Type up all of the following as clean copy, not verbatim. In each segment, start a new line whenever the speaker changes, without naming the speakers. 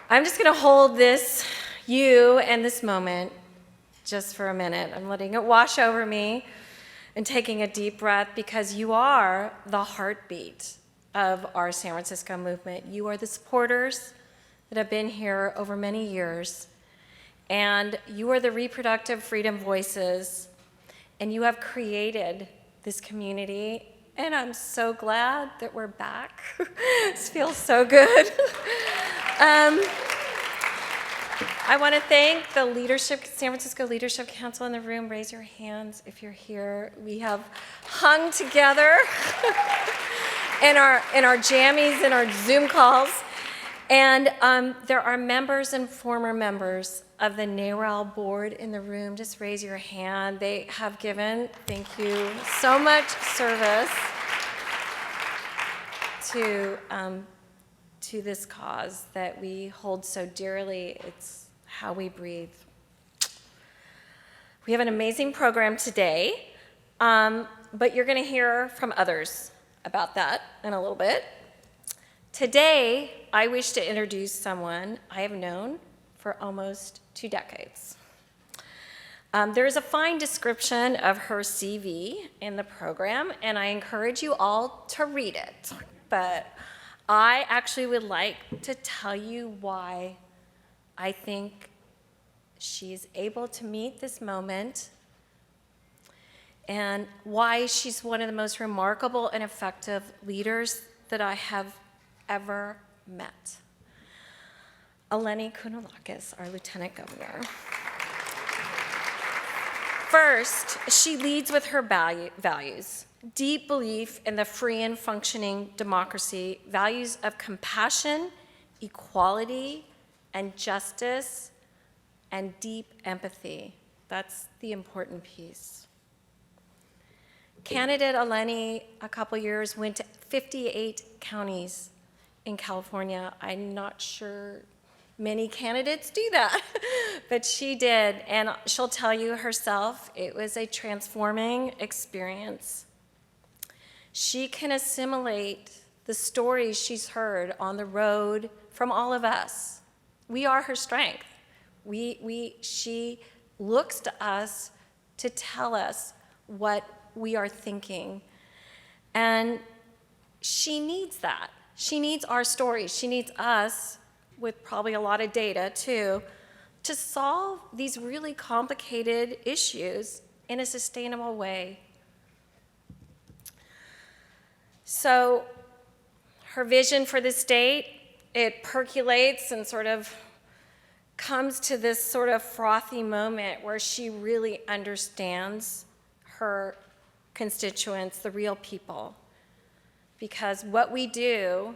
I'm just going to hold you and this moment just for a minute. I'm letting it wash over me and taking a deep breath, because you are the heartbeat of our San Francisco movement. You are the supporters that have been here over many years, and you are the reproductive freedom voices, and you have created this community, and I'm so glad that we're back. This feels so good. I want to thank the leadership, San Francisco Leadership Council in the room. Raise your hands if you're here. We have hung together in our jammies and our Zoom calls. And there are members and former members of the NARAL board in the room. Just raise your hand. They have given, thank you, so much service to this cause that we hold so dearly. It's how we breathe. We have an amazing program today, but you're going to hear from others about that in a little bit. Today, I wish to introduce someone I have known for almost 2 decades. There is a fine description of her CV in the program, and I encourage you all to read it. But I actually would like to tell you why I think she's able to meet this moment and why she's one of the most remarkable and effective leaders that I have ever met. Eleni Kounalakis, our Lieutenant Governor. First, she leads with her values. Deep belief in the free and functioning democracy, values of compassion, equality, and justice, and deep empathy. That's the important piece. Candidate Eleni, a couple years, went to 58 counties in California. I'm not sure many candidates do that, but she did, and she'll tell you herself, it was a transforming experience. She can assimilate the stories she's heard on the road from all of us. We are her strength. She looks to us to tell us what we are thinking. And she needs that. She needs our stories. She needs us, with probably a lot of data too, to solve these really complicated issues in a sustainable way. So her vision for the state, it percolates and sort of comes to this sort of frothy moment where she really understands her constituents, the real people. Because what we do,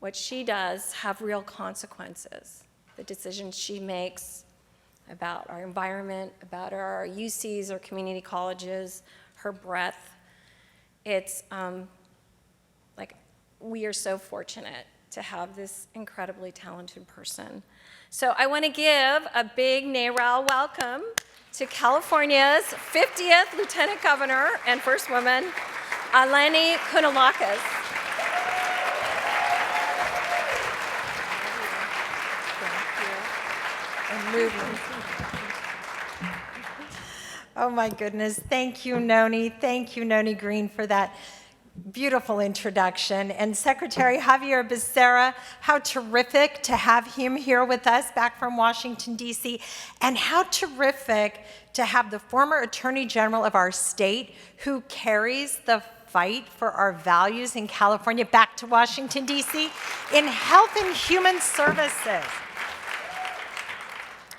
what she does, have real consequences. The decisions she makes about our environment, about our UCs or community colleges, her breadth. It's like we are so fortunate to have this incredibly talented person. So I want to give a big NARAL welcome to California's 50th Lieutenant Governor and First Woman, Eleni Kounalakis.
Oh my goodness, thank you, Noni. Thank you, Noni Green, for that beautiful introduction. And Secretary Javier Becerra, how terrific to have him here with us back from Washington, D.C., and how terrific to have the former Attorney General of our state who carries the fight for our values in California back to Washington, D.C. in Health and Human Services.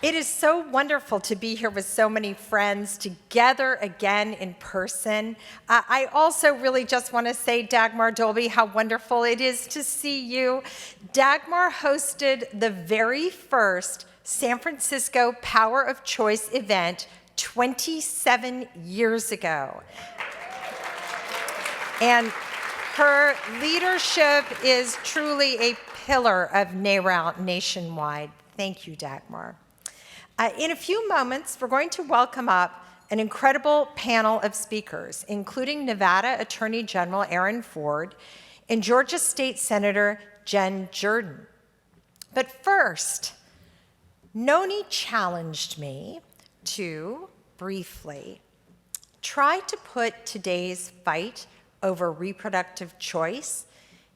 It is so wonderful to be here with so many friends together again in person. I also really just want to say, Dagmar Dolby, how wonderful it is to see you. Dagmar hosted the very first San Francisco Power of Choice event 27 years ago. And her leadership is truly a pillar of NARAL nationwide. Thank you, Dagmar. In a few moments, we're going to welcome up an incredible panel of speakers, including Nevada Attorney General Aaron Ford and Georgia State Senator Jen Jordan. But first, Noni challenged me to briefly try to put today's fight over reproductive choice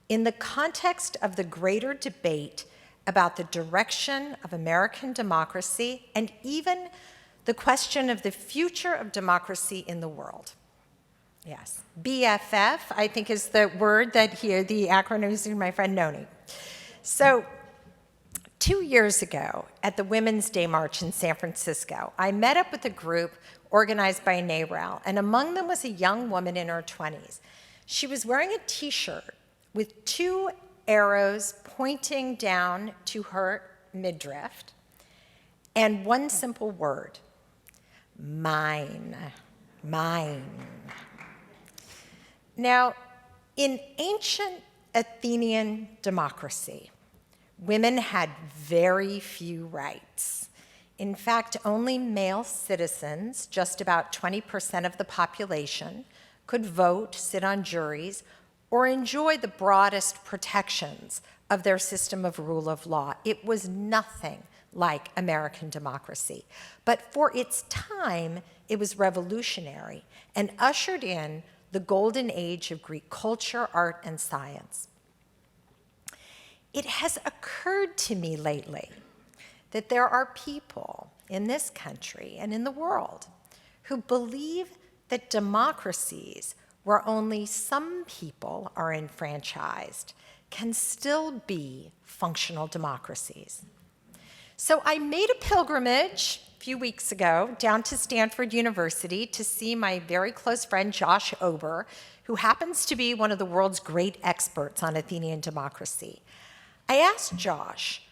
in the context of the greater debate about the direction of American democracy and even the question of the future of democracy in the world. Yes, BFF, I think, is the word that here, the acronym is my friend Noni. So 2 years ago at the Women's Day March in San Francisco, I met up with a group organized by NARAL, and among them was a young woman in her 20s. She was wearing a t-shirt with 2 arrows pointing down to her midriff, and one simple word, mine, mine. Now, in ancient Athenian democracy, women had very few rights. In fact, only male citizens, just about 20% of the population, could vote, sit on juries, or enjoy the broadest protections of their system of rule of law. It was nothing like American democracy. But for its time, it was revolutionary and ushered in the golden age of Greek culture, art, and science. It has occurred to me lately that there are people in this country and in the world who believe that democracies where only some people are enfranchised can still be functional democracies. So I made a pilgrimage a few weeks ago down to Stanford University to see my very close friend Josh Ober, who happens to be one of the world's great experts on Athenian democracy. I asked Josh,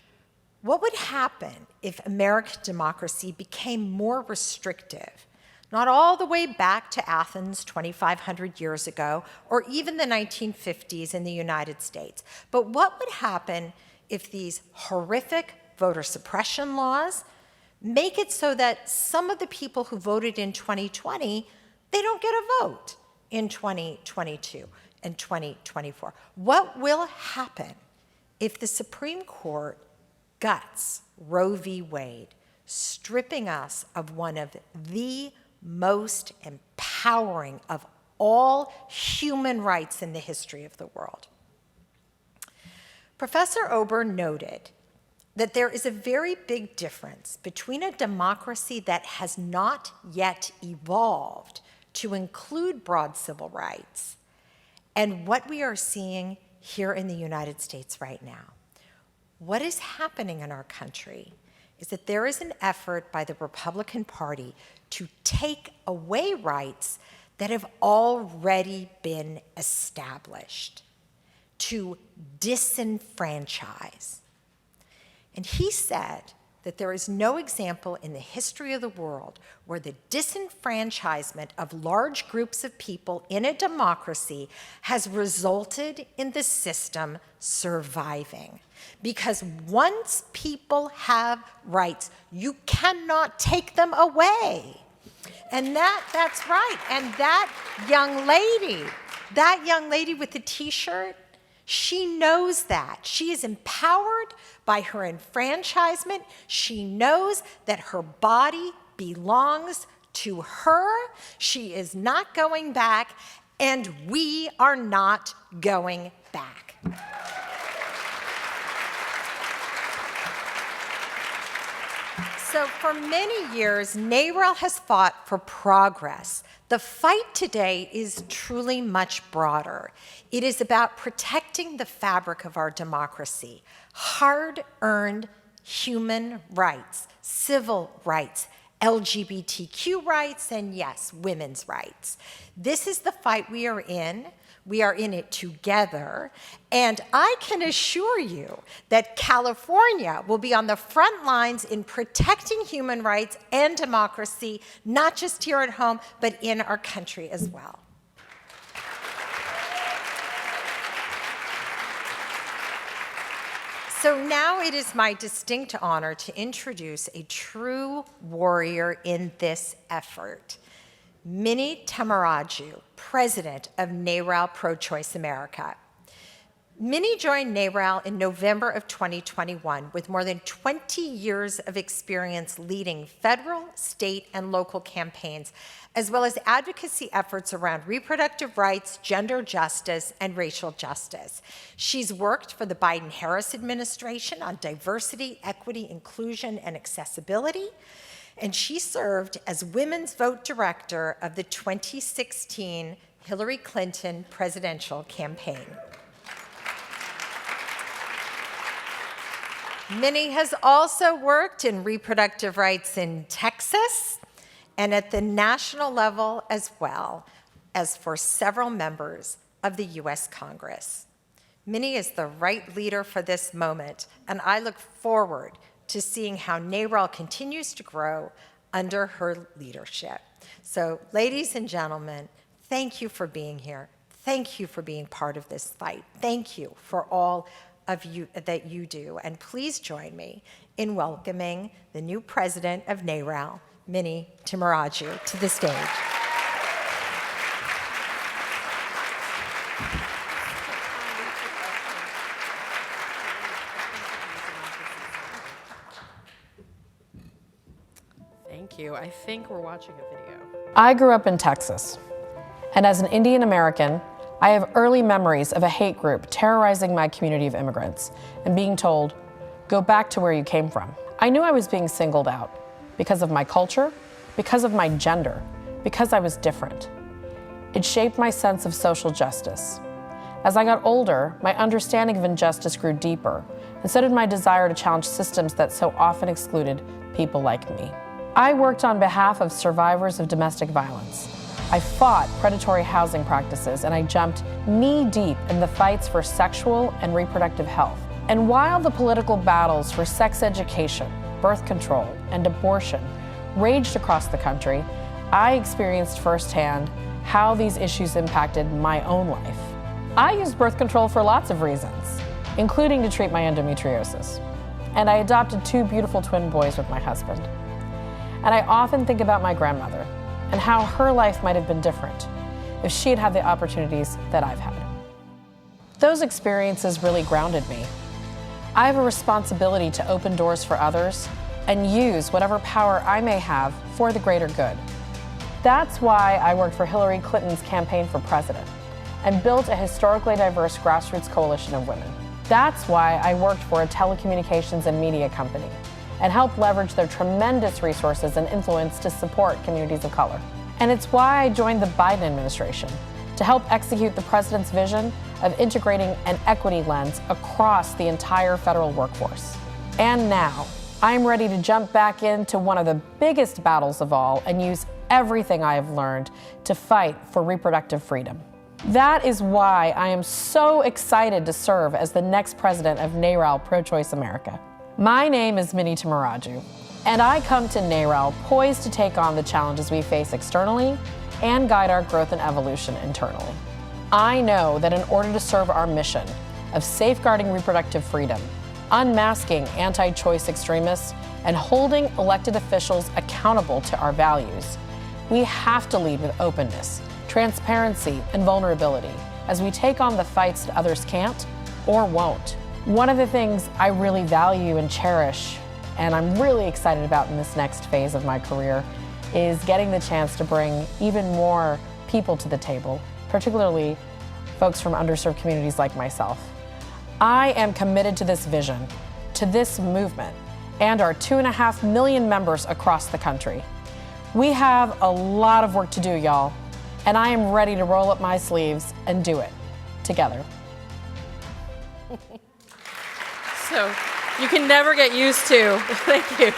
what would happen if American democracy became more restrictive? Not all the way back to Athens 2,500 years ago, or even the 1950s in the United States. But what would happen if these horrific voter suppression laws make it so that some of the people who voted in 2020, they don't get a vote in 2022 and 2024? What will happen if the Supreme Court guts Roe v. Wade, stripping us of one of the most empowering of all human rights in the history of the world? Professor Ober noted that there is a very big difference between a democracy that has not yet evolved to include broad civil rights and what we are seeing here in the United States right now. What is happening in our country is that there is an effort by the Republican Party to take away rights that have already been established, to disenfranchise. And he said that there is no example in the history of the world where the disenfranchisement of large groups of people in a democracy has resulted in the system surviving. Because once people have rights, you cannot take them away. And that's right. And that young lady with the t-shirt, she knows that. She is empowered by her enfranchisement. She knows that her body belongs to her. She is not going back, and we are not going back. So for many years, NARAL has fought for progress. The fight today is truly much broader. It is about protecting the fabric of our democracy, hard-earned human rights, civil rights, LGBTQ rights, and yes, women's rights. This is the fight we are in. We are in it together, and I can assure you that California will be on the front lines in protecting human rights and democracy, not just here at home, but in our country as well. So now it is my distinct honor to introduce a true warrior in this effort. Minnie Tamaraju, president of NARAL Pro-Choice America. Minnie joined NARAL in November of 2021 with more than 20 years of experience leading federal, state, and local campaigns, as well as advocacy efforts around reproductive rights, gender justice, and racial justice. She's worked for the Biden-Harris administration on diversity, equity, inclusion, and accessibility, and she served as Women's Vote Director of the 2016 Hillary Clinton presidential campaign. Minnie has also worked in reproductive rights in Texas and at the national level, as well as for several members of the U.S. Congress. Minnie is the right leader for this moment, and I look forward to seeing how NARAL continues to grow under her leadership. So, ladies and gentlemen, thank you for being here. Thank you for being part of this fight. Thank you for all of you that you do. And please join me in welcoming the new president of NARAL, Minnie Timuraju, to the stage.
Thank you. I think we're watching a video.
I grew up in Texas, and as an Indian American, I have early memories of a hate group terrorizing my community of immigrants and being told, go back to where you came from. I knew I was being singled out because of my culture, because of my gender, because I was different. It shaped my sense of social justice. As I got older, my understanding of injustice grew deeper, and so did my desire to challenge systems that so often excluded people like me. I worked on behalf of survivors of domestic violence. I fought predatory housing practices, and I jumped knee-deep in the fights for sexual and reproductive health. And while the political battles for sex education, birth control, and abortion raged across the country, I experienced firsthand how these issues impacted my own life. I used birth control for lots of reasons, including to treat my endometriosis. And I adopted 2 beautiful twin boys with my husband. And I often think about my grandmother and how her life might have been different if she had had the opportunities that I've had. Those experiences really grounded me. I have a responsibility to open doors for others and use whatever power I may have for the greater good. That's why I worked for Hillary Clinton's campaign for president and built a historically diverse grassroots coalition of women. That's why I worked for a telecommunications and media company and help leverage their tremendous resources and influence to support communities of color. And it's why I joined the Biden administration, to help execute the president's vision of integrating an equity lens across the entire federal workforce. And now, I'm ready to jump back into one of the biggest battles of all and use everything I have learned to fight for reproductive freedom. That is why I am so excited to serve as the next president of NARAL Pro-Choice America. My name is Minnie Timuraju, and I come to NARAL poised to take on the challenges we face externally and guide our growth and evolution internally. I know that in order to serve our mission of safeguarding reproductive freedom, unmasking anti-choice extremists, and holding elected officials accountable to our values, we have to lead with openness, transparency, and vulnerability as we take on the fights that others can't or won't. One of the things I really value and cherish, and I'm really excited about in this next phase of my career, is getting the chance to bring even more people to the table, particularly folks from underserved communities like myself. I am committed to this vision, to this movement, and our 2.5 million members across the country. We have a lot of work to do, y'all, and I am ready to roll up my sleeves and do it together.
So you can never get used to. Thank you.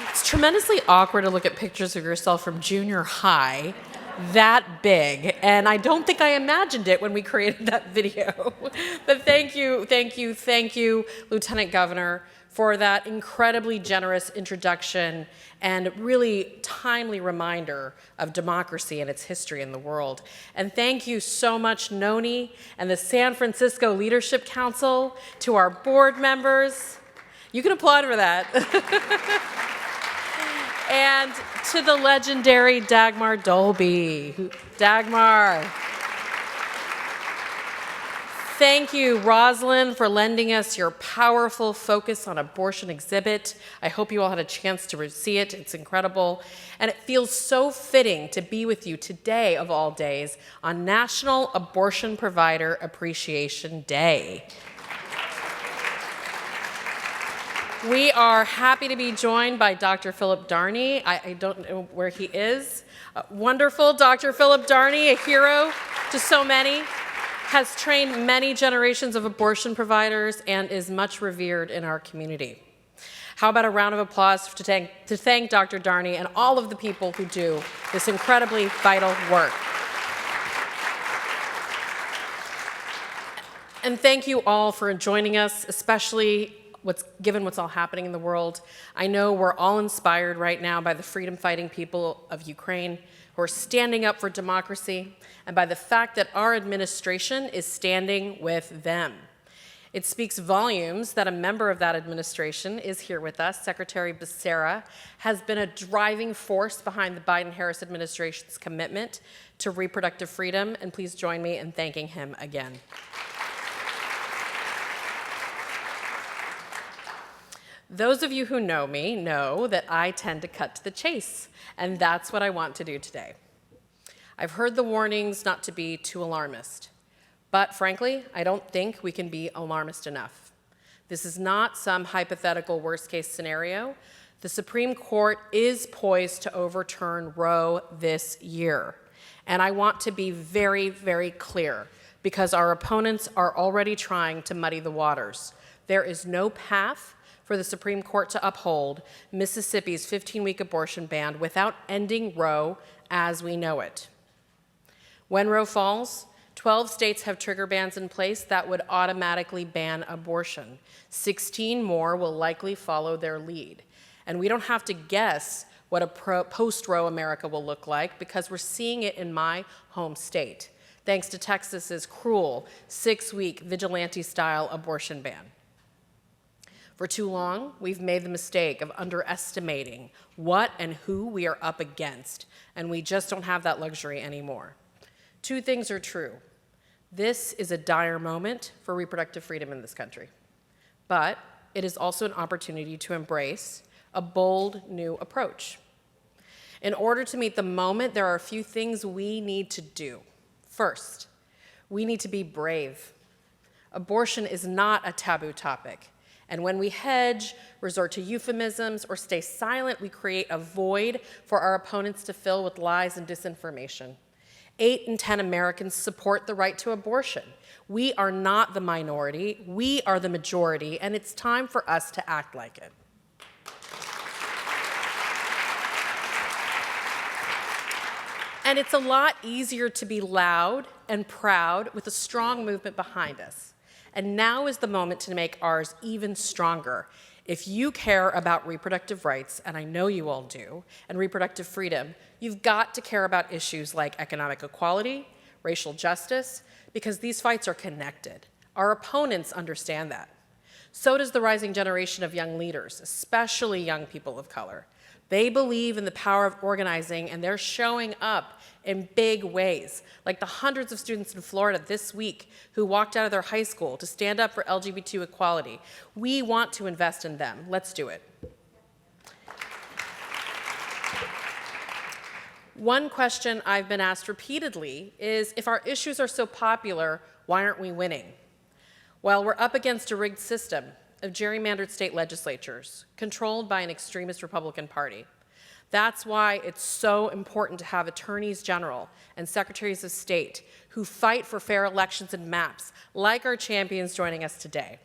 It's tremendously awkward to look at pictures of yourself from junior high that big, and I don't think I imagined it when we created that video. But thank you, Lieutenant Governor, for that incredibly generous introduction and really timely reminder of democracy and its history in the world. And thank you so much, Noni and the San Francisco Leadership Council, to our board members. You can applaud for that. And to the legendary Dagmar Dolby. Dagmar. Thank you, Rosalind, for lending us your powerful focus on abortion exhibit. I hope you all had a chance to see it. It's incredible. And it feels so fitting to be with you today, of all days, on National Abortion Provider Appreciation Day. We are happy to be joined by Dr. Philip Darney. I don't know where he is. Wonderful Dr. Philip Darney, a hero to so many, has trained many generations of abortion providers and is much revered in our community. How about a round of applause to thank Dr. Darney and all of the people who do this incredibly vital work. And thank you all for joining us, especially given what's all happening in the world. I know we're all inspired right now by the freedom-fighting people of Ukraine who are standing up for democracy and by the fact that our administration is standing with them. It speaks volumes that a member of that administration is here with us. Secretary Becerra has been a driving force behind the Biden-Harris administration's commitment to reproductive freedom, and please join me in thanking him again. Those of you who know me know that I tend to cut to the chase, and that's what I want to do today. I've heard the warnings not to be too alarmist, but frankly, I don't think we can be alarmist enough. This is not some hypothetical worst-case scenario. The Supreme Court is poised to overturn Roe this year, and I want to be very, very clear because our opponents are already trying to muddy the waters. There is no path for the Supreme Court to uphold Mississippi's 15-week abortion ban without ending Roe as we know it. When Roe falls, 12 states have trigger bans in place that would automatically ban abortion. 16 more will likely follow their lead. And we don't have to guess what a post-Roe America will look like because we're seeing it in my home state, thanks to Texas's cruel 6-week vigilante-style abortion ban. For too long, we've made the mistake of underestimating what and who we are up against, and we just don't have that luxury anymore. Two things are true. This is a dire moment for reproductive freedom in this country, but it is also an opportunity to embrace a bold new approach. In order to meet the moment, there are a few things we need to do. First, we need to be brave. Abortion is not a taboo topic. And when we hedge, resort to euphemisms, or stay silent, we create a void for our opponents to fill with lies and disinformation. 8 in 10 Americans support the right to abortion. We are not the minority, we are the majority, and it's time for us to act like it. And it's a lot easier to be loud and proud with a strong movement behind us. And now is the moment to make ours even stronger. If you care about reproductive rights, and I know you all do, and reproductive freedom, you've got to care about issues like economic equality, racial justice, because these fights are connected. Our opponents understand that. So does the rising generation of young leaders, especially young people of color. They believe in the power of organizing, and they're showing up in big ways, like the hundreds of students in Florida this week who walked out of their high school to stand up for LGBT equality. We want to invest in them. Let's do it. One question I've been asked repeatedly is, if our issues are so popular, why aren't we winning? Well, we're up against a rigged system of gerrymandered state legislatures controlled by an extremist Republican Party. That's why it's so important to have attorneys general and secretaries of state who fight for fair elections and maps, like our champions joining us today.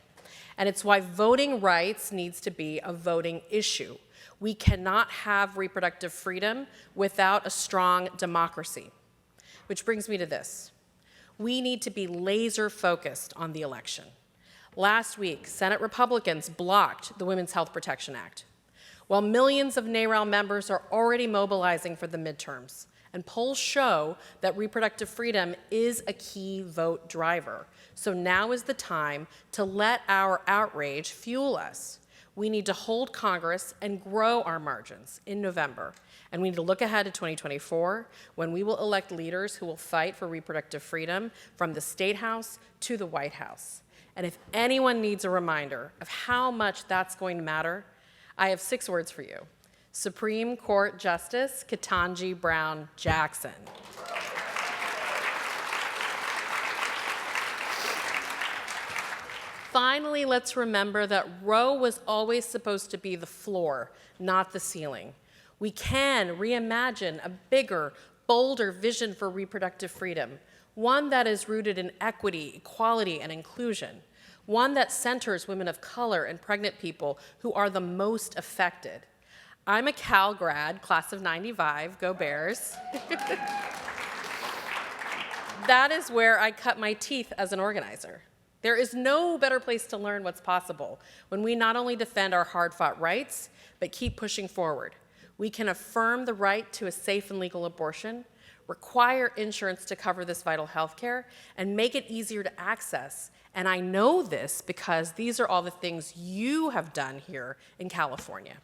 And it's why voting rights needs to be a voting issue. We cannot have reproductive freedom without a strong democracy. Which brings me to this. We need to be laser focused on the election. Last week, Senate Republicans blocked the Women's Health Protection Act, while millions of NARAL members are already mobilizing for the midterms. And polls show that reproductive freedom is a key vote driver. So now is the time to let our outrage fuel us. We need to hold Congress and grow our margins in November. And we need to look ahead to 2024, when we will elect leaders who will fight for reproductive freedom from the State House to the White House. And if anyone needs a reminder of how much that's going to matter, I have 6 words for you. Supreme Court Justice Ketanji Brown Jackson. Finally, let's remember that Roe was always supposed to be the floor, not the ceiling. We can reimagine a bigger, bolder vision for reproductive freedom, one that is rooted in equity, equality, and inclusion, one that centers women of color and pregnant people who are the most affected. I'm a Cal grad, class of 95, go Bears. That is where I cut my teeth as an organizer. There is no better place to learn what's possible when we not only defend our hard-fought rights, but keep pushing forward. We can affirm the right to a safe and legal abortion, require insurance to cover this vital health care, and make it easier to access. And I know this because these are all the things you have done here in California.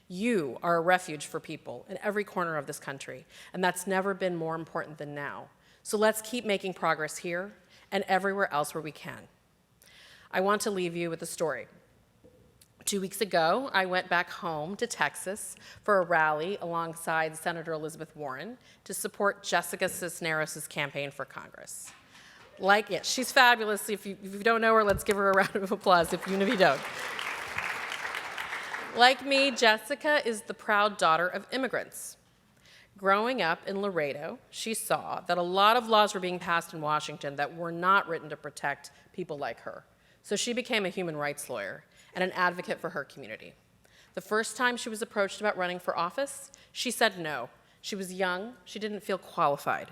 You are a refuge for people in every corner of this country, and that's never been more important than now. So let's keep making progress here and everywhere else where we can. I want to leave you with a story. 2 weeks ago, I went back home to Texas for a rally alongside Senator Elizabeth Warren to support Jessica Cisneros' campaign for Congress. She's fabulous. If you don't know her, let's give her a round of applause, even if you don't. Like me, Jessica is the proud daughter of immigrants. Growing up in Laredo, she saw that a lot of laws were being passed in Washington that were not written to protect people like her. So she became a human rights lawyer and an advocate for her community. The first time she was approached about running for office, she said no. She was young, she didn't feel qualified.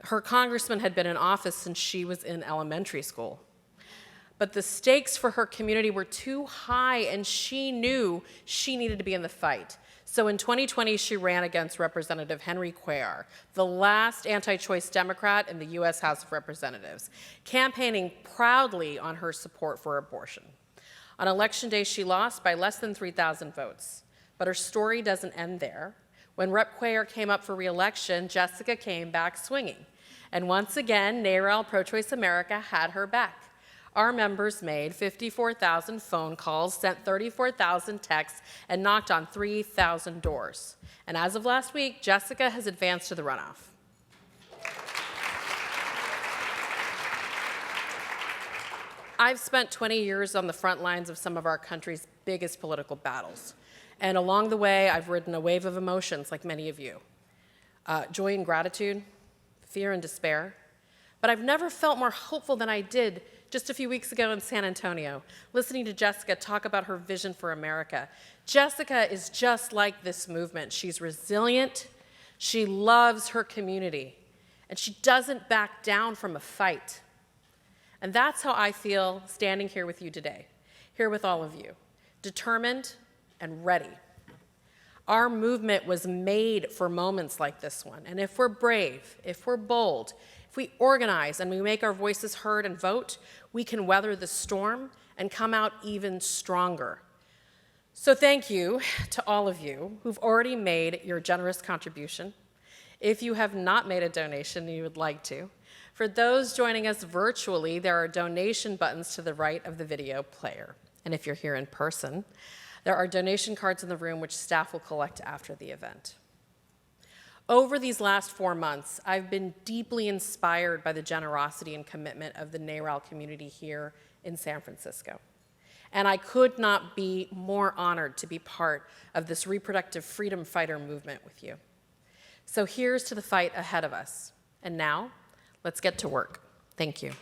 Her congressman had been in office since she was in elementary school. But the stakes for her community were too high, and she knew she needed to be in the fight. So in 2020, she ran against Representative Henry Cuellar, the last anti-choice Democrat in the U.S. House of Representatives, campaigning proudly on her support for abortion. On Election Day, she lost by less than 3,000 votes. But her story doesn't end there. When Rep. Cuellar came up for re-election, Jessica came back swinging. And once again, NARAL Pro-Choice America had her back. Our members made 54,000 phone calls, sent 34,000 texts, and knocked on 3,000 doors. And as of last week, Jessica has advanced to the runoff. I've spent 20 years on the front lines of some of our country's biggest political battles. And along the way, I've ridden a wave of emotions like many of you. Joy and gratitude, fear and despair. But I've never felt more hopeful than I did just a few weeks ago in San Antonio, listening to Jessica talk about her vision for America. Jessica is just like this movement. She's resilient, she loves her community, and she doesn't back down from a fight. And that's how I feel standing here with you today, here with all of you, determined and ready. Our movement was made for moments like this one, and if we're brave, if we're bold, if we organize and we make our voices heard and vote, we can weather the storm and come out even stronger. So thank you to all of you who've already made your generous contribution. If you have not made a donation and you would like to, for those joining us virtually, there are donation buttons to the right of the video player. And if you're here in person, there are donation cards in the room which staff will collect after the event. Over these last 4 months, I've been deeply inspired by the generosity and commitment of the NARAL community here in San Francisco. And I could not be more honored to be part of this reproductive freedom fighter movement with you. So here's to the fight ahead of us. And now, let's get to work. Thank you.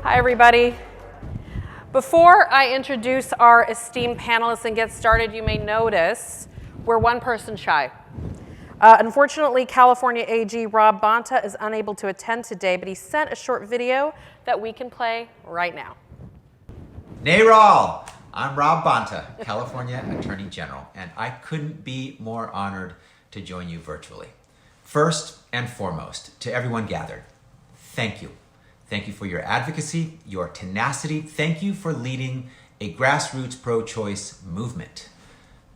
Hi, everybody. Before I introduce our esteemed panelists and get started, you may notice we're one person shy. Unfortunately, California AG Rob Bonta is unable to attend today, but he sent a short video that we can play right now.
NARAL! I'm Rob Bonta, California Attorney General, and I couldn't be more honored to join you virtually. First and foremost, to everyone gathered, thank you. Thank you for your advocacy, your tenacity. Thank you for leading a grassroots pro-choice movement.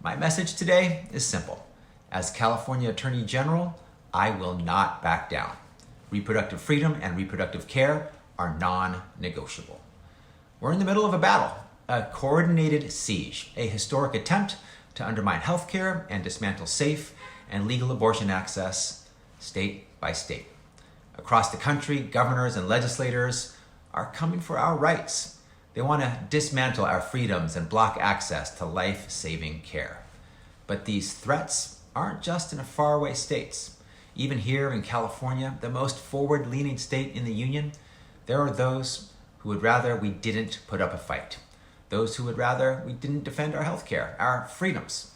My message today is simple. As California Attorney General, I will not back down. Reproductive freedom and reproductive care are non-negotiable. We're in the middle of a battle, a coordinated siege, a historic attempt to undermine healthcare and dismantle safe and legal abortion access state by state. Across the country, governors and legislators are coming for our rights. They want to dismantle our freedoms and block access to life-saving care. But these threats aren't just in faraway states. Even here in California, the most forward-leaning state in the union, there are those who would rather we didn't put up a fight. Those who would rather we didn't defend our health care, our freedoms.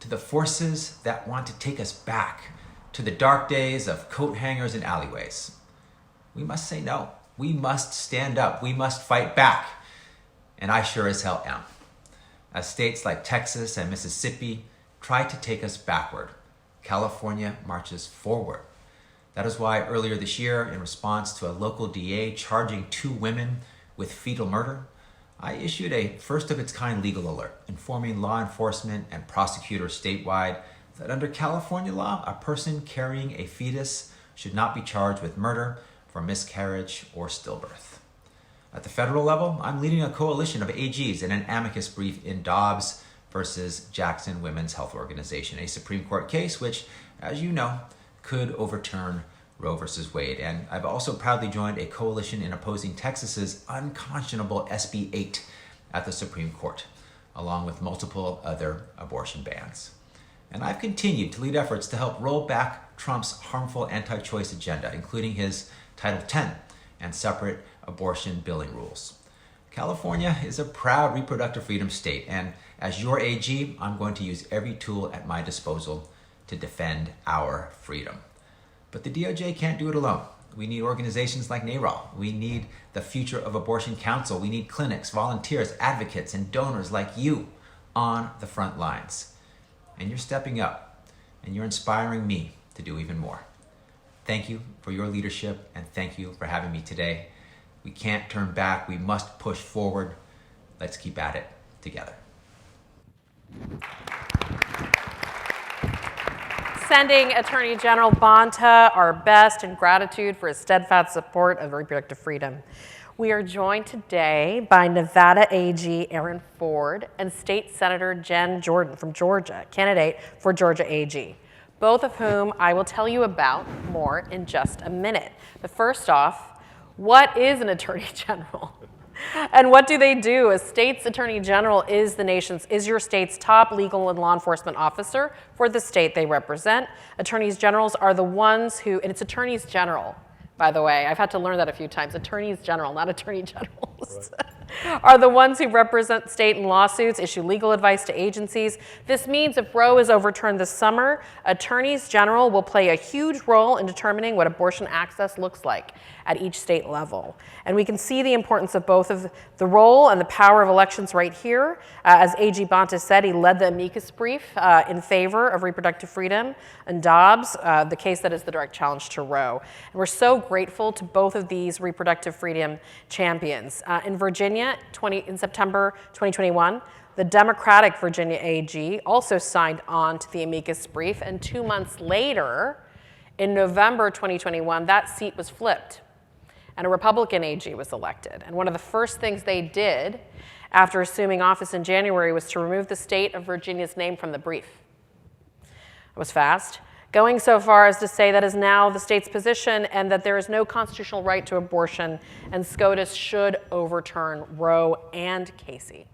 To the forces that want to take us back to the dark days of coat hangers and alleyways. We must say no. We must stand up. We must fight back. And I sure as hell am. As states like Texas and Mississippi try to take us backward, California marches forward. That is why earlier this year, in response to a local DA charging 2 women with fetal murder, I issued a first-of-its-kind legal alert, informing law enforcement and prosecutors statewide that under California law, a person carrying a fetus should not be charged with murder for miscarriage or stillbirth. At the federal level, I'm leading a coalition of AGs in an amicus brief in Dobbs versus Jackson Women's Health Organization, a Supreme Court case which, as you know, could overturn Roe versus Wade. And I've also proudly joined a coalition in opposing Texas's unconscionable SB 8 at the Supreme Court, along with multiple other abortion bans. And I've continued to lead efforts to help roll back Trump's harmful anti-choice agenda, including his Title X and separate abortion billing rules. California is a proud reproductive freedom state, and as your AG, I'm going to use every tool at my disposal to defend our freedom. But the DOJ can't do it alone. We need organizations like NARAL. We need the Future of Abortion Council. We need clinics, volunteers, advocates, and donors like you on the front lines. And you're stepping up, and you're inspiring me to do even more. Thank you for your leadership, and thank you for having me today. We can't turn back. We must push forward. Let's keep at it together.
Sending Attorney General Bonta our best and gratitude for his steadfast support of reproductive freedom. We are joined today by Nevada AG Aaron Ford and State Senator Jen Jordan from Georgia, candidate for Georgia AG, both of whom I will tell you about more in just a minute. But first off, what is an Attorney General? And what do they do? A state's Attorney General is your state's top legal and law enforcement officer for the state they represent. Attorneys Generals are the ones who, and it's Attorneys General, by the way. I've had to learn that a few times. Attorneys General, not Attorney Generals. Right. Are the ones who represent state in lawsuits, issue legal advice to agencies. This means if Roe is overturned this summer, Attorneys General will play a huge role in determining what abortion access looks like at each state level. And we can see the importance of both of the role and the power of elections right here. As AG Bonta said, he led the amicus brief in favor of reproductive freedom and Dobbs, the case that is the direct challenge to Roe. And we're so grateful to both of these reproductive freedom champions. In Virginia, in September 2021, the Democratic Virginia AG also signed on to the amicus brief, and 2 months later, in November 2021, that seat was flipped, and a Republican AG was elected. And one of the first things they did after assuming office in January was to remove the state of Virginia's name from the brief. It was fast, going so far as to say that is now the state's position and that there is no constitutional right to abortion, and SCOTUS should overturn Roe and Casey.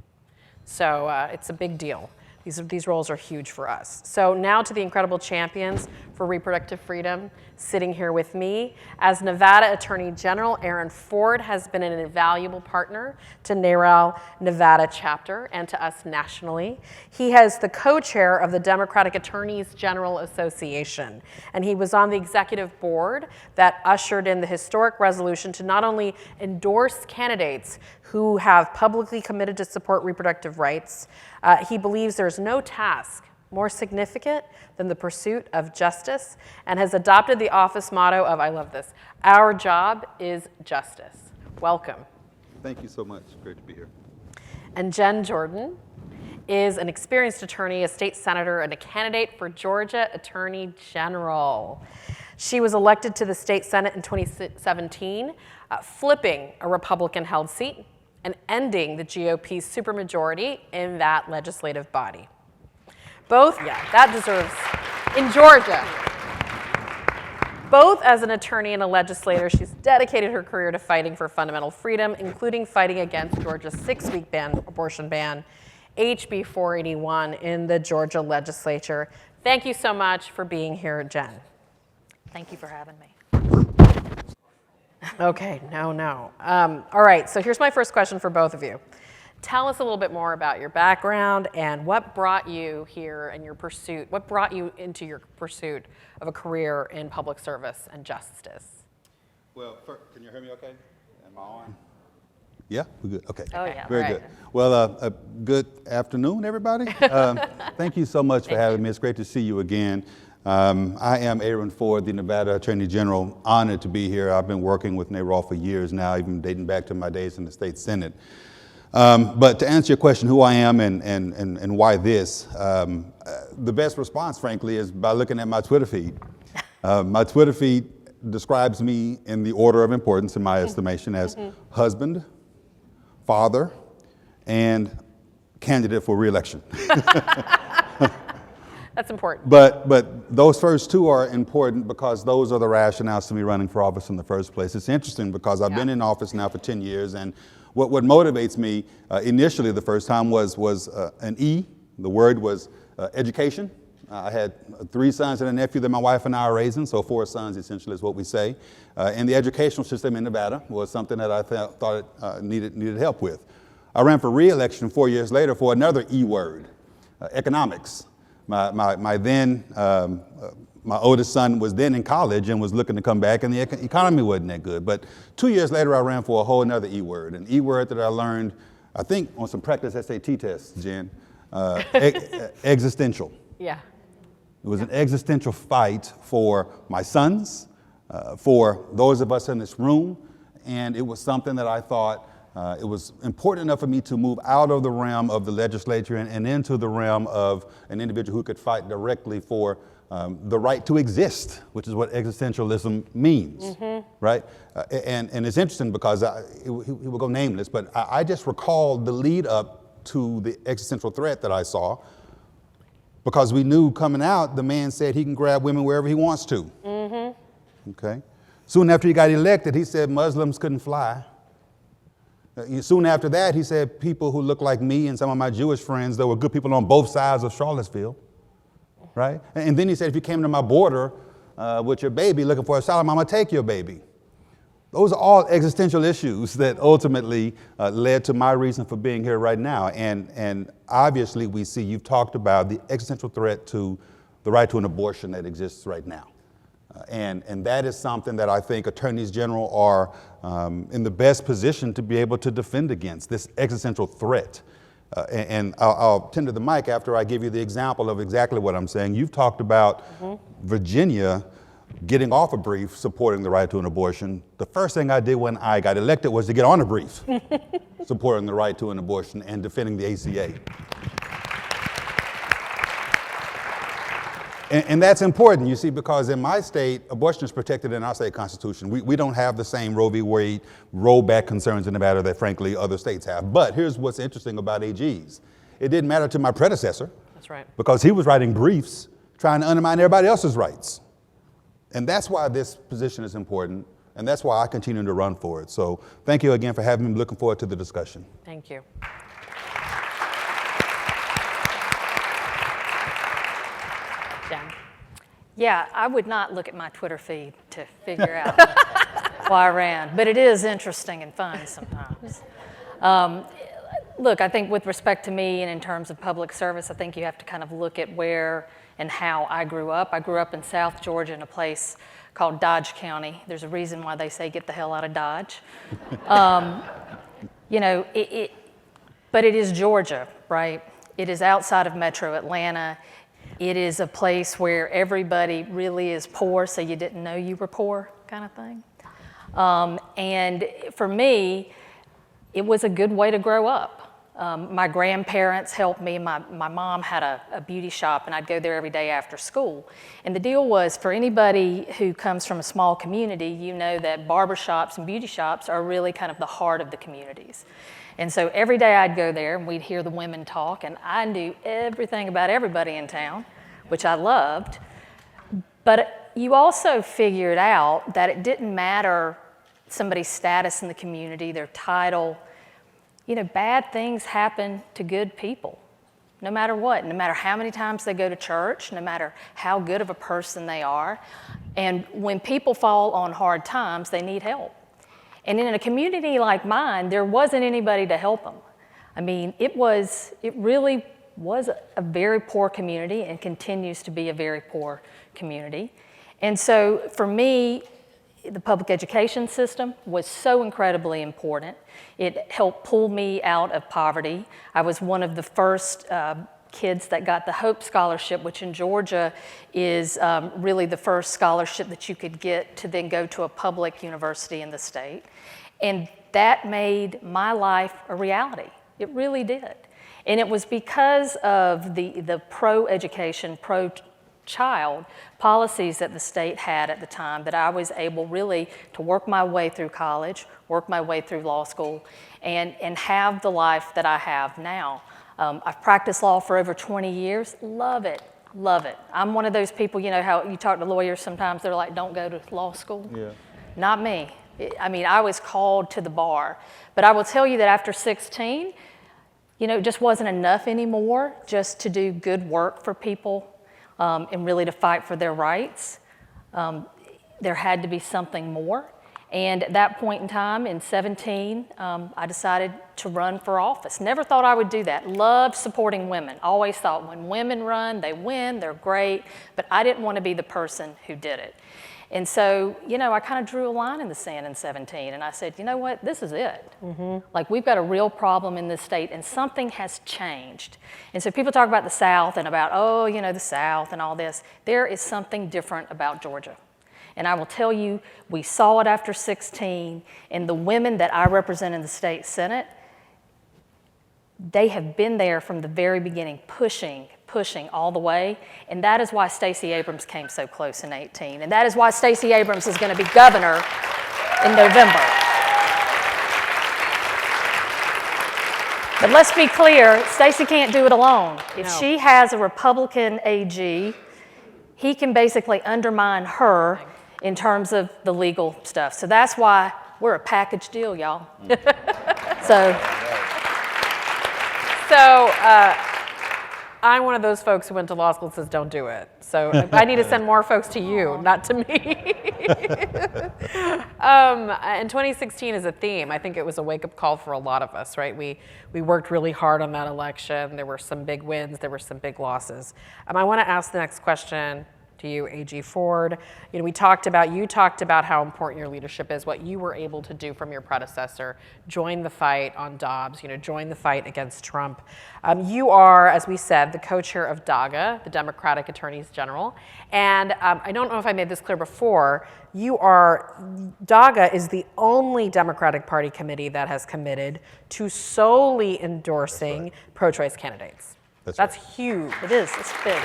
So it's a big deal. These roles are huge for us. So now to the incredible champions for reproductive freedom.
sitting here with me. As Nevada Attorney General, Aaron Ford has been an invaluable partner to NARAL Nevada chapter and to us nationally. He is the co-chair of the Democratic Attorneys General Association, and he was on the executive board that ushered in the historic resolution to not only endorse candidates who have publicly committed to support reproductive rights. He believes there's no task more significant than the pursuit of justice, and has adopted the office motto of, I love this, our job is justice. Welcome.
Thank you so much. Great to be here.
And Jen Jordan is an experienced attorney, a state senator, and a candidate for Georgia Attorney General. She was elected to the state Senate in 2017, flipping a Republican-held seat and ending the GOP's supermajority in that legislative body. Both, yeah, that deserves, in Georgia. Both as an attorney and a legislator, she's dedicated her career to fighting for fundamental freedom, including fighting against Georgia's 6-week abortion ban, HB 481, in the Georgia legislature. Thank you so much for being here, Jen.
Thank you for having me.
Okay, no. All right, so here's my first question for both of you. Tell us a little bit more about your background and what brought you here in your pursuit, what brought you into your pursuit of a career in public service and justice?
Well, can you hear me okay? Am I on? Yeah, we're good. Okay.
Oh, yeah.
Very
Right.
good. Well, good afternoon, everybody. Thank you so much for having me. It's great to see you again. I am Aaron Ford, the Nevada Attorney General. Honored to be here. I've been working with NARAL for years now, even dating back to my days in the state Senate. But to answer your question, who I am and why this, the best response, frankly, is by looking at my Twitter feed. My Twitter feed describes me in the order of importance, in my estimation, as husband, father, and candidate for re-election.
That's important.
But those first two are important because those are the rationales to me running for office in the first place. It's interesting because I've been in office now for 10 years, and what motivates me initially the first time was an E. The word was education. I had 3 sons and a nephew that my wife and I are raising, so 4 sons essentially is what we say. And the educational system in Nevada was something that I thought it needed help with. I ran for re-election 4 years later for another E word, economics. My oldest son was then in college and was looking to come back, and the economy wasn't that good. But 2 years later, I ran for a whole another E word, an E word that I learned, I think, on some practice SAT tests, Jen, existential.
Yeah.
It was an existential fight for my sons, for those of us in this room, and it was something that I thought it was important enough for me to move out of the realm of the legislature and into the realm of an individual who could fight directly for the right to exist, which is what existentialism means, right? And it's interesting because he will go nameless, but I just recalled the lead up to the existential threat that I saw, because we knew coming out, the man said he can grab women wherever he wants to. Okay. Soon after he got elected, he said Muslims couldn't fly. Soon after that, he said people who look like me and some of my Jewish friends, there were good people on both sides of Charlottesville, right? And then he said, if you came to my border with your baby looking for asylum, I'm gonna take your baby. Those are all existential issues that ultimately led to my reason for being here right now. And obviously we see, you've talked about the existential threat to the right to an abortion that exists right now. And that is something that I think attorneys general are in the best position to be able to defend against, this existential threat. And I'll tender the mic after I give you the example of exactly what I'm saying. You've talked about Virginia getting off a brief supporting the right to an abortion. The first thing I did when I got elected was to get on a brief supporting the right to an abortion and defending the ACA. And that's important, you see, because in my state, abortion is protected in our state constitution. We don't have the same Roe v. Wade rollback concerns in Nevada that, frankly, other states have. But here's what's interesting about AGs. It didn't matter to my predecessor.
That's right.
Because he was writing briefs trying to undermine everybody else's rights. And that's why this position is important, and that's why I continue to run for it. So thank you again for having me. Looking forward to the discussion.
Thank you. Jen,
Yeah, I would not look at my Twitter feed to figure out why I ran, but it is interesting and fun sometimes. Look, I think with respect to me and in terms of public service, I think you have to kind of look at where and how I grew up. I grew up in South Georgia in a place called Dodge County. There's a reason why they say get the hell out of Dodge. You know, but it is Georgia, right? It is outside of Metro Atlanta. It is a place where everybody really is poor, so you didn't know you were poor, kind of thing. And for me, it was a good way to grow up. My grandparents helped me. My mom had a beauty shop, and I'd go there every day after school. And the deal was, for anybody who comes from a small community, you know that barbershops and beauty shops are really kind of the heart of the communities. And so every day I'd go there, and we'd hear the women talk, and I knew everything about everybody in town, which I loved. But you also figured out that it didn't matter somebody's status in the community, their title. You know, bad things happen to good people, no matter what, no matter how many times they go to church, no matter how good of a person they are. And when people fall on hard times, they need help. And in a community like mine, there wasn't anybody to help them. I mean, it really was a very poor community and continues to be a very poor community. And so for me, the public education system was so incredibly important. It helped pull me out of poverty. I was one of the first kids that got the Hope Scholarship, which in Georgia is really the first scholarship that you could get to then go to a public university in the state. And that made my life a reality. It really did. And it was because of the pro-education, pro-child policies that the state had at the time that I was able really to work my way through college, work my way through law school, and have the life that I have now. I've practiced law for over 20 years. Love it, love it. I'm one of those people, you know how you talk to lawyers sometimes, they're like, don't go to law school. Yeah. Not me. I mean, I was called to the bar. But I will tell you that after 16, you know, it just wasn't enough anymore just to do good work for people and really to fight for their rights. There had to be something more. And at that point in time, in 17, I decided to run for office. Never thought I would do that. Loved supporting women. Always thought when women run, they win, they're great. But I didn't want to be the person who did it. And so, you know, I kind of drew a line in the sand in 17, and I said, you know what, this is it. Mm-hmm. Like, we've got a real problem in this state, and something has changed. And so people talk about the South and about, oh, you know, the South and all this. There is something different about Georgia. And I will tell you, we saw it after 16, and the women that I represent in the state Senate, they have been there from the very beginning, pushing all the way, and that is why Stacey Abrams came so close in 18, and that is why Stacey Abrams is going to be governor in November. But let's be clear, Stacey can't do it alone. If she has a Republican AG, he can basically undermine her in terms of the legal stuff. So that's why we're a package deal, y'all.
I'm one of those folks who went to law school and says, don't do it. So I need to send more folks to you, not to me. And 2016 is a theme. I think it was a wake-up call for a lot of us, right? We worked really hard on that election. There were some big wins. There were some big losses. I want to ask the next question to you, A.G. Ford. You know, you talked about how important your leadership is, what you were able to do from your predecessor, join the fight on Dobbs, you know, join the fight against Trump. You are, as we said, the co-chair of DAGA, the Democratic Attorneys General. And I don't know if I made this clear before, DAGA is the only Democratic Party committee that has committed to solely endorsing pro-choice candidates. That's huge.
It is, it's big.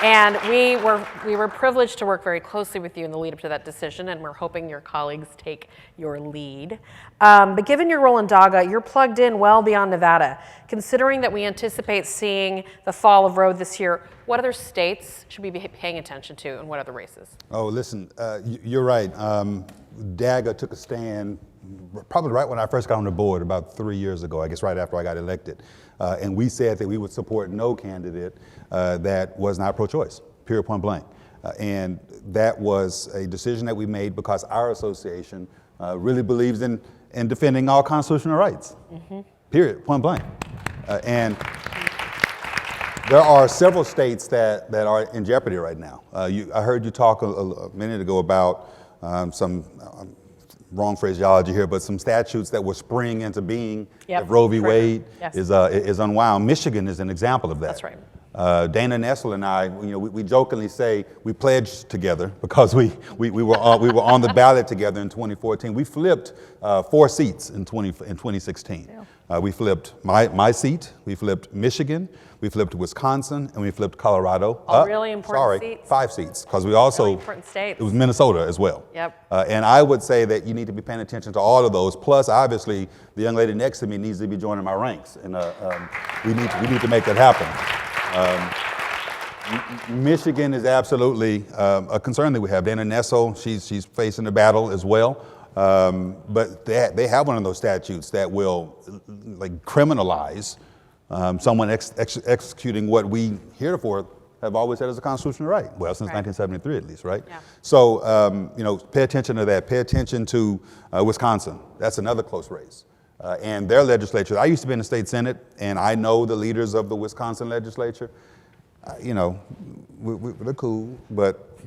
And we were privileged to work very closely with you in the lead up to that decision, and we're hoping your colleagues take your lead. But given your role in DAGA, you're plugged in well beyond Nevada. Considering that we anticipate seeing the fall of Roe this year, what other states should we be paying attention to, and what other races?
Oh, listen, you're right. DAGA took a stand probably right when I first got on the board about 3 years ago, I guess right after I got elected. And we said that we would support no candidate that was not pro-choice, period, point blank. And that was a decision that we made because our association really believes in defending all constitutional rights, period, point blank. And there are several states that are in jeopardy right now. I heard you talk a minute ago about some wrong phraseology here, but some statutes that will spring into being if Roe v. Wade is unwound. Michigan is an example of that.
That's right.
Dana Nessel and I, we jokingly say we pledged together because we were on the ballot together in 2014. We flipped 4 seats in 2016. Yeah. We flipped my seat, we flipped Michigan, we flipped Wisconsin, and we flipped Colorado.
All really important seats.
5 seats, because we also,
really important states.
It was Minnesota as well.
Yep.
And I would say that you need to be paying attention to all of those. Plus, obviously, the young lady next to me needs to be joining my ranks, and we need to make that happen. Michigan is absolutely a concern that we have. Dana Nessel, she's facing a battle as well. But they have one of those statutes that will criminalize someone executing what we heretofore have always said is a constitutional right. Well, since 1973 at least, right? Yeah. So, pay attention to that. Pay attention to Wisconsin. That's another close race. And their legislature. I used to be in the state Senate, and I know the leaders of the Wisconsin legislature. They're cool, but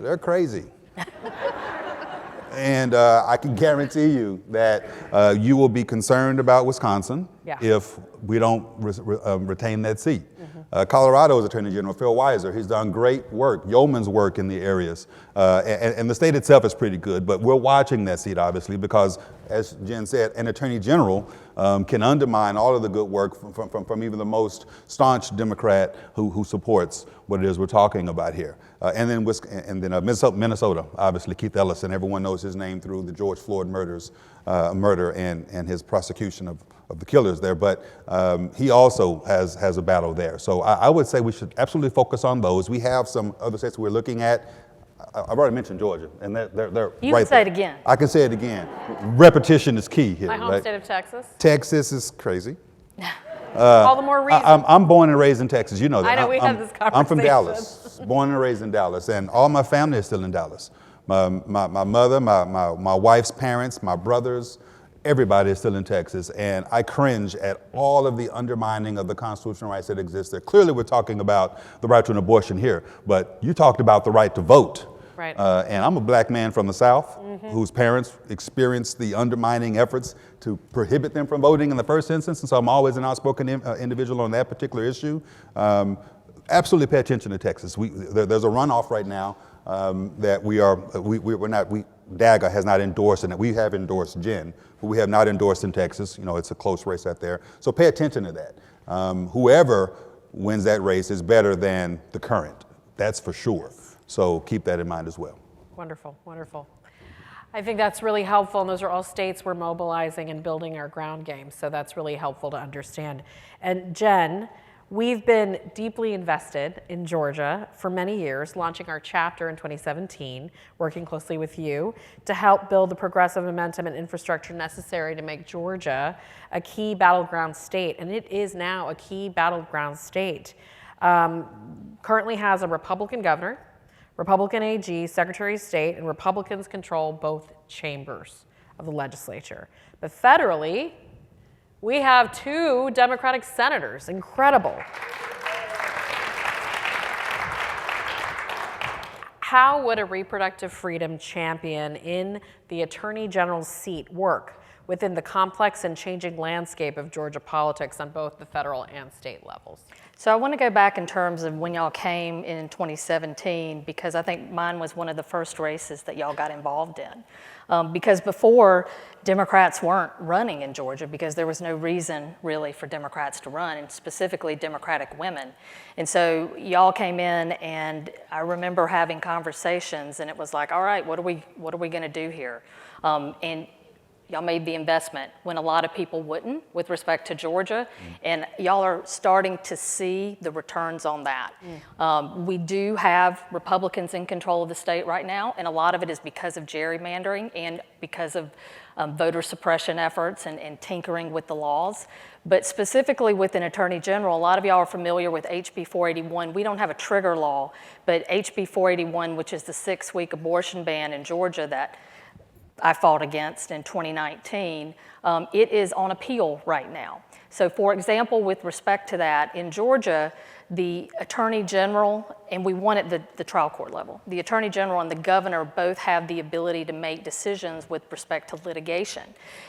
they're crazy. And I can guarantee you that you will be concerned about Wisconsin if we don't retain that seat. Colorado's Attorney General, Phil Weiser, he's done great work, yeoman's work in the areas. And the state itself is pretty good, but we're watching that seat, obviously, because, as Jen said, an Attorney General can undermine all of the good work from even the most staunch Democrat who supports what it is we're talking about here. And then Minnesota, obviously, Keith Ellison, everyone knows his name through the George Floyd murder and his prosecution of the killers there, but he also has a battle there. So I would say we should absolutely focus on those. We have some other states we're looking at. I've already mentioned Georgia, and they're
You
right
can say
there.
it again.
I can say it again. Repetition is key here.
My home
right?
state of Texas.
Texas is crazy.
All the more reason.
I'm born and raised in Texas. You know that.
I know, we had this conversation.
I'm from Dallas, born and raised in Dallas, and all my family is still in Dallas. My mother, my wife's parents, my brothers, everybody is still in Texas, and I cringe at all of the undermining of the constitutional rights that exist there. Clearly, we're talking about the right to an abortion here, but you talked about the right to vote.
Right.
And I'm a black man from the South whose parents experienced the undermining efforts to prohibit them from voting in the first instance, and so I'm always an outspoken individual on that particular issue. Absolutely pay attention to Texas. There's a runoff right now that DAGA has not endorsed, and that we have endorsed Jen, but we have not endorsed in Texas. It's a close race out there. So pay attention to that. Whoever wins that race is better than the current. That's for sure. So keep that in mind as well.
Wonderful, wonderful. I think that's really helpful, and those are all states we're mobilizing and building our ground game, so that's really helpful to understand. And Jen, we've been deeply invested in Georgia for many years, launching our chapter in 2017, working closely with you to help build the progressive momentum and infrastructure necessary to make Georgia a key battleground state, and it is now a key battleground state. Currently has a Republican governor, Republican AG, Secretary of State, and Republicans control both chambers of the legislature. But federally, we have 2 Democratic senators. Incredible. How would a reproductive freedom champion in the Attorney General's seat work within the complex and changing landscape of Georgia politics on both the federal and state levels?
So I want to go back in terms of when y'all came in 2017, because I think mine was one of the first races that y'all got involved in. Because before, Democrats weren't running in Georgia because there was no reason really for Democrats to run, and specifically Democratic women. And so y'all came in, and I remember having conversations, and it was like, all right, what are we going to do here? And y'all made the investment when a lot of people wouldn't with respect to Georgia, and y'all are starting to see the returns on that. We do have Republicans in control of the state right now, and a lot of it is because of gerrymandering and because of voter suppression efforts and tinkering with the laws. But specifically with an attorney general, a lot of y'all are familiar with HB 481. We don't have a trigger law, but HB 481, which is the 6-week abortion ban in Georgia that I fought against in 2019, it is on appeal right now. So for example, with respect to that, in Georgia, the Attorney General, and we won at the trial court level, the Attorney General and the governor both have the ability to make decisions with respect to litigation.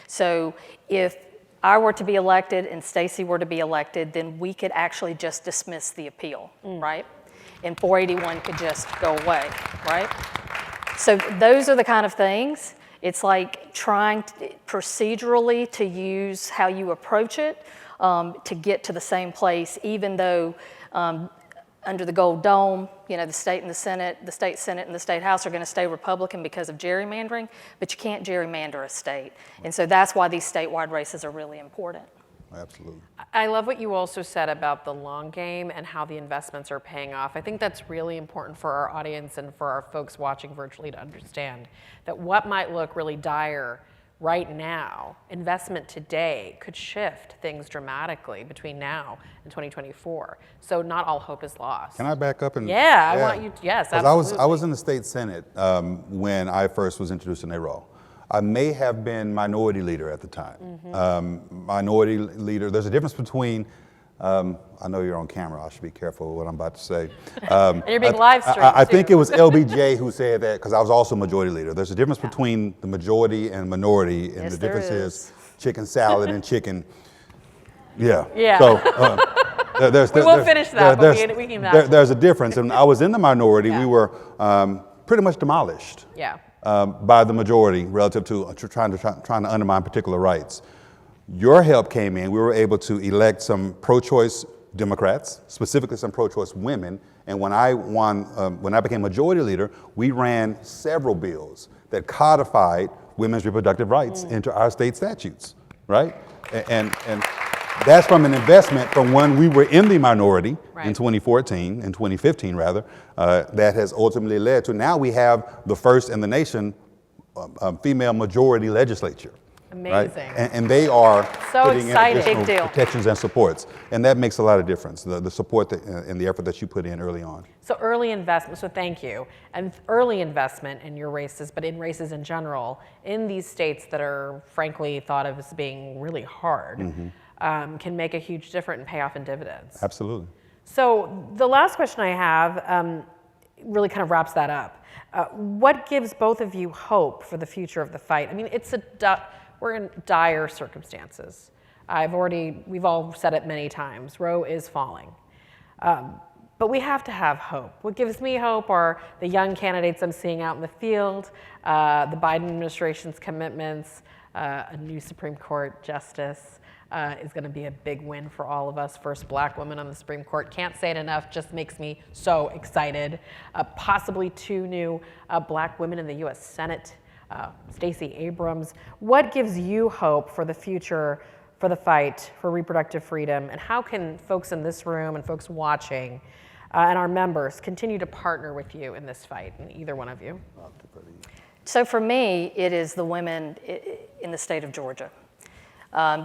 So if I were to be elected and Stacey were to be elected, then we could actually just dismiss the appeal, right? And 481 could just go away, right? So those are the kind of things. It's like trying procedurally to use how you approach it to get to the same place, even though under the Gold Dome, the state and the Senate, the state Senate and the state House are going to stay Republican because of gerrymandering, but you can't gerrymander a state. And so that's why these statewide races are really important.
Absolutely.
I love what you also said about the long game and how the investments are paying off. I think that's really important for our audience and for our folks watching virtually to understand that what might look really dire right now, investment today could shift things dramatically between now and 2024. So not all hope is lost.
Can I back up and?
Yeah, I want you to, yes,
'Cause
absolutely.
I was in the state Senate when I first was introduced to NARAL. I may have been minority leader at the time. Minority leader, there's a difference between, I know you're on camera, I should be careful with what I'm about to say.
And you're being live streamed
I
too.
think it was LBJ who said that, because I was also majority leader. There's a difference between the majority and minority, and
Yes,
the
there
difference
is.
is chicken salad and chicken. Yeah.
Yeah.
So,
We won't finish that, but we can imagine.
there's a difference, and I was in the minority.
Yeah.
We were pretty much demolished
Yeah.
by the majority relative to trying to undermine particular rights. Your help came in. We were able to elect some pro-choice Democrats, specifically some pro-choice women. And when I became majority leader, we ran several bills that codified women's reproductive rights into our state statutes, right? And that's from an investment from when we were in the minority in 2014, in 2015 rather, that has ultimately led to now we have the first in the nation female majority legislature.
Amazing.
Right? And they are
So
putting
exciting.
in additional
Big deal.
protections and supports. And that makes a lot of difference, the support and the effort that you put in early on.
So early investment, so thank you. And early investment in your races, but in races in general, in these states that are frankly thought of as being really hard, can make a huge difference and pay off in dividends.
Absolutely.
So the last question I have really kind of wraps that up. What gives both of you hope for the future of the fight? I mean, we're in dire circumstances. We've all said it many times, Roe is falling. But we have to have hope. What gives me hope are the young candidates I'm seeing out in the field, the Biden administration's commitments, a new Supreme Court justice is going to be a big win for all of us. First black woman on the Supreme Court. Can't say it enough, just makes me so excited. Possibly 2 new black women in the U.S. Senate. Stacey Abrams. What gives you hope for the future, for the fight for reproductive freedom, and how can folks in this room and folks watching and our members continue to partner with you in this fight, and either one of you?
So for me, it is the women in the state of Georgia.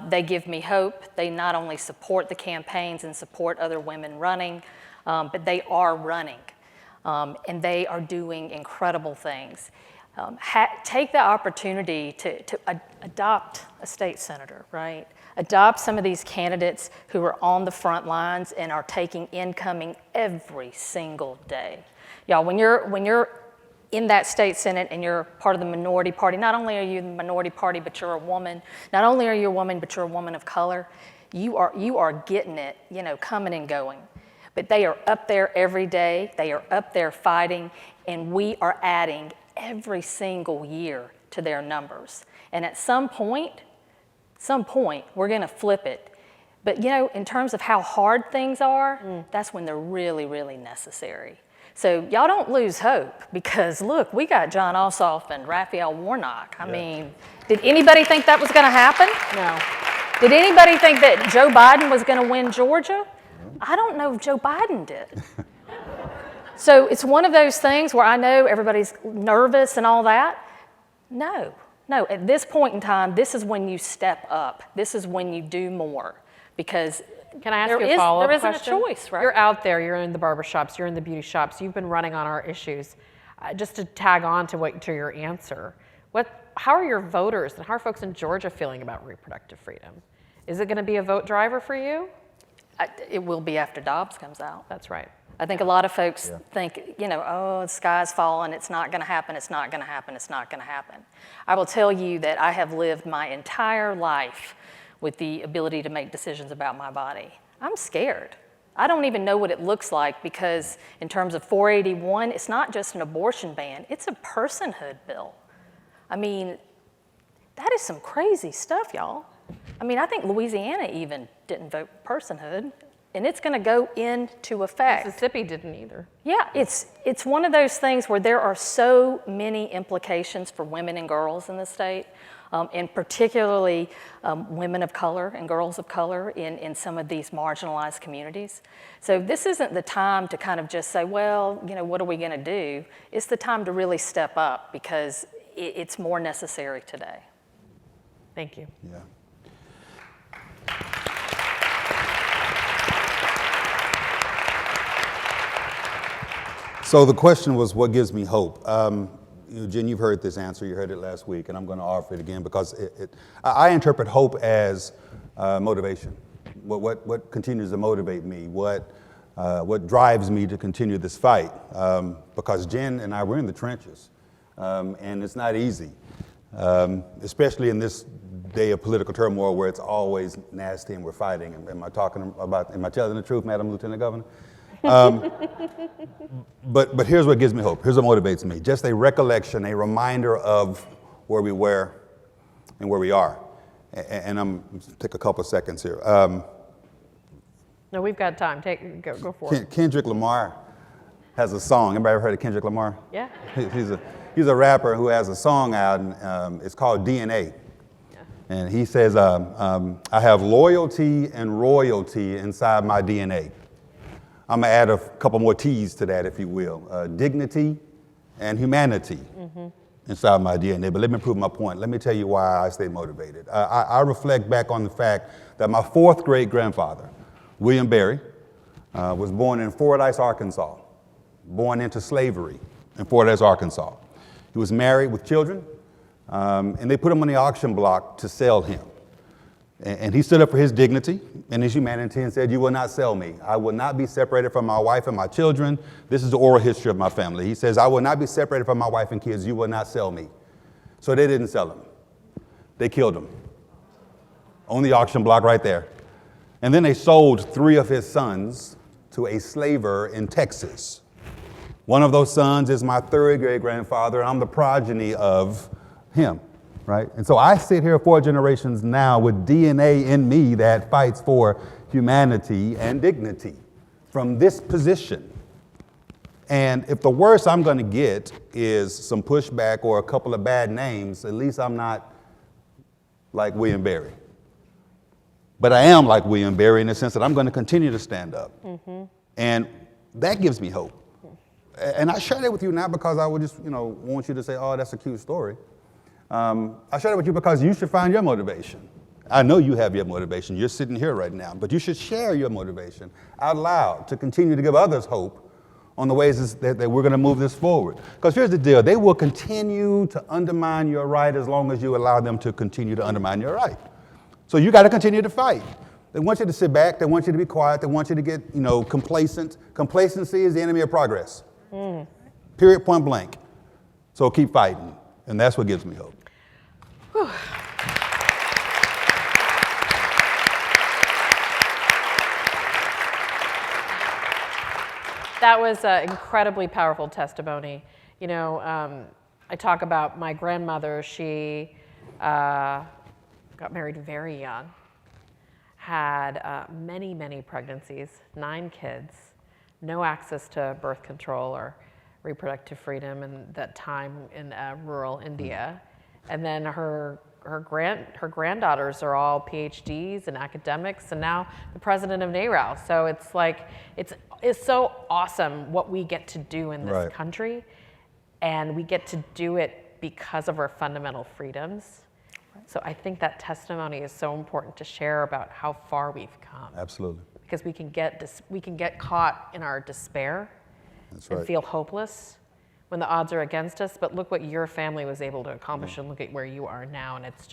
They give me hope. They not only support the campaigns and support other women running, but they are running, and they are doing incredible things. Take the opportunity to adopt a state senator, right? Adopt some of these candidates who are on the front lines and are taking incoming every single day. Y'all, when you're in that state senate and you're part of the minority party, not only are you the minority party, but you're a woman. Not only are you a woman, but you're a woman of color. You are getting it, coming and going. But they are up there every day. They are up there fighting, and we are adding every single year to their numbers. And at some point, we're going to flip it. But in terms of how hard things are, that's when they're really, really necessary. So y'all don't lose hope, because look, we got John Ossoff and Raphael Warnock. I mean, did anybody think that was going to happen?
No.
Did anybody think that Joe Biden was going to win Georgia? I don't know if Joe Biden did. So it's one of those things where I know everybody's nervous and all that. No, at this point in time, this is when you step up. This is when you do more, because
Can I ask you a follow-up
there
question?
isn't a choice, right?
You're out there, you're in the barber shops, you're in the beauty shops, you've been running on our issues. Just to tag on to your answer, how are your voters and how are folks in Georgia feeling about reproductive freedom? Is it going to be a vote driver for you?
It will be after Dobbs comes out.
That's right.
I think a lot of folks think, oh, the sky's falling, it's not going to happen, it's not going to happen, it's not going to happen. I will tell you that I have lived my entire life with the ability to make decisions about my body. I'm scared. I don't even know what it looks like, because in terms of 481, it's not just an abortion ban, it's a personhood bill. I mean, that is some crazy stuff, y'all. I mean, I think Louisiana even didn't vote personhood, and it's going to go into effect.
Mississippi didn't either.
Yeah, it's one of those things where there are so many implications for women and girls in the state, and particularly women of color and girls of color in some of these marginalized communities. So this isn't the time to kind of just say, well, what are we going to do? It's the time to really step up, because it's more necessary today.
Thank you.
Yeah. So the question was, what gives me hope? Jen, you've heard this answer. You heard it last week, and I'm going to offer it again, because I interpret hope as motivation. What continues to motivate me? What drives me to continue this fight? Because Jen and I, we're in the trenches, and it's not easy, especially in this day of political turmoil where it's always nasty and we're fighting. Am I telling the truth, Madam Lieutenant Governor? But here's what gives me hope. Here's what motivates me. Just a recollection, a reminder of where we were and where we are. And I'm take a couple of seconds here.
No, we've got time. Go for it.
Kendrick Lamar has a song. Anybody ever heard of Kendrick Lamar?
Yeah.
He's a rapper who has a song out, and it's called DNA. Yeah. And he says, I have loyalty and royalty inside my DNA. I'm going to add a couple more T's to that, if you will. Dignity and humanity inside my DNA. But let me prove my point. Let me tell you why I stay motivated. I reflect back on the fact that my fourth great grandfather, William Berry, was born in Fordyce, Arkansas, born into slavery in Fordyce, Arkansas. He was married with children, and they put him on the auction block to sell him. And he stood up for his dignity and his humanity and said, "You will not sell me. I will not be separated from my wife and my children." This is the oral history of my family. He says, "I will not be separated from my wife and kids. You will not sell me." So they didn't sell him. They killed him on the auction block right there. And then they sold 3 of his sons to a slaver in Texas. One of those sons is my third great grandfather, and I'm the progeny of him. Right? And so I sit here 4 generations now with DNA in me that fights for humanity and dignity from this position. And if the worst I'm going to get is some pushback or a couple of bad names, at least I'm not like William Berry. But I am like William Berry in the sense that I'm going to continue to stand up. And that gives me hope. And I share that with you not because I would just, want you to say, "Oh, that's a cute story." I share that with you because you should find your motivation. I know you have your motivation. You're sitting here right now, but you should share your motivation out loud to continue to give others hope on the ways that we're going to move this forward. Because here's the deal. They will continue to undermine your right as long as you allow them to continue to undermine your right. So you got to continue to fight. They want you to sit back. They want you to be quiet. They want you to get, complacent. Complacency is the enemy of progress. Period, point blank. So keep fighting. And that's what gives me hope.
Whew. That was an incredibly powerful testimony. I talk about my grandmother. She got married very young, had many, many pregnancies, 9 kids,
no access to birth control or reproductive freedom in that time in rural India. And then her granddaughters are all PhDs and academics, and now the president of NARAL. So it's like, it's so awesome what we get to do in this
Right.
country, and we get to do it because of our fundamental freedoms. So I think that testimony is so important to share about how far we've come.
Absolutely.
Because we can get caught in our despair
That's
and
right.
feel hopeless when the odds are against us, but look what your family was able to accomplish and look at where you are now, and it's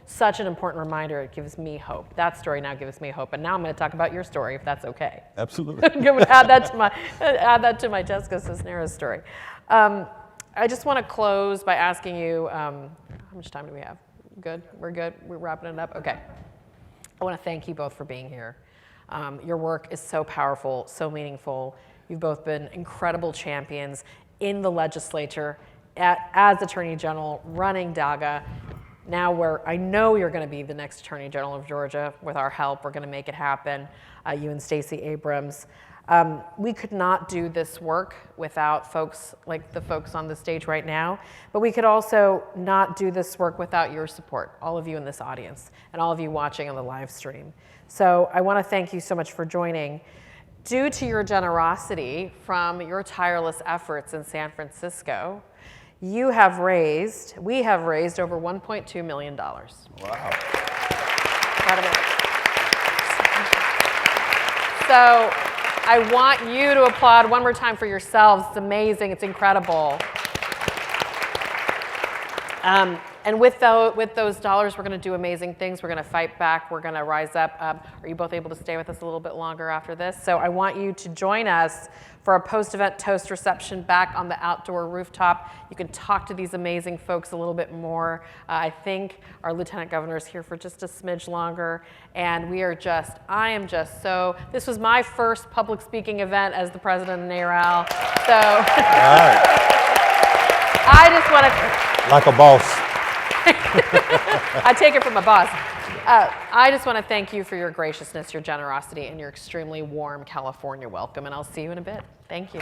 such an important reminder. It gives me hope. That story now gives me hope, and now I'm going to talk about your story, if that's okay.
Absolutely.
I'm going to add that to my Jessica Cisneros story. I just want to close by asking you, how much time do we have? Good? We're good? We're wrapping it up? Okay. I want to thank you both for being here. Your work is so powerful, so meaningful. You've both been incredible champions in the legislature, as Attorney General, running DAGA. Now I know you're going to be the next Attorney General of Georgia. With our help, we're going to make it happen, you and Stacey Abrams. We could not do this work without folks like the folks on the stage right now, but we could also not do this work without your support, all of you in this audience, and all of you watching on the live stream. So I want to thank you so much for joining. Due to your generosity from your tireless efforts in San Francisco, we have raised over $1.2 million. Wow. Incredible. So I want you to applaud one more time for yourselves. It's amazing. It's incredible. And with those dollars, we're going to do amazing things. We're going to fight back. We're going to rise up. Are you both able to stay with us a little bit longer after this? So I want you to join us for a post-event toast reception back on the outdoor rooftop. You can talk to these amazing folks a little bit more. I think our Lieutenant Governor is here for just a smidge longer. And this was my first public speaking event as the president of NARAL. So I just want to...
Like a boss.
I take it from a boss. I just want to thank you for your graciousness, your generosity, and your extremely warm California welcome, and I'll see you in a bit. Thank you.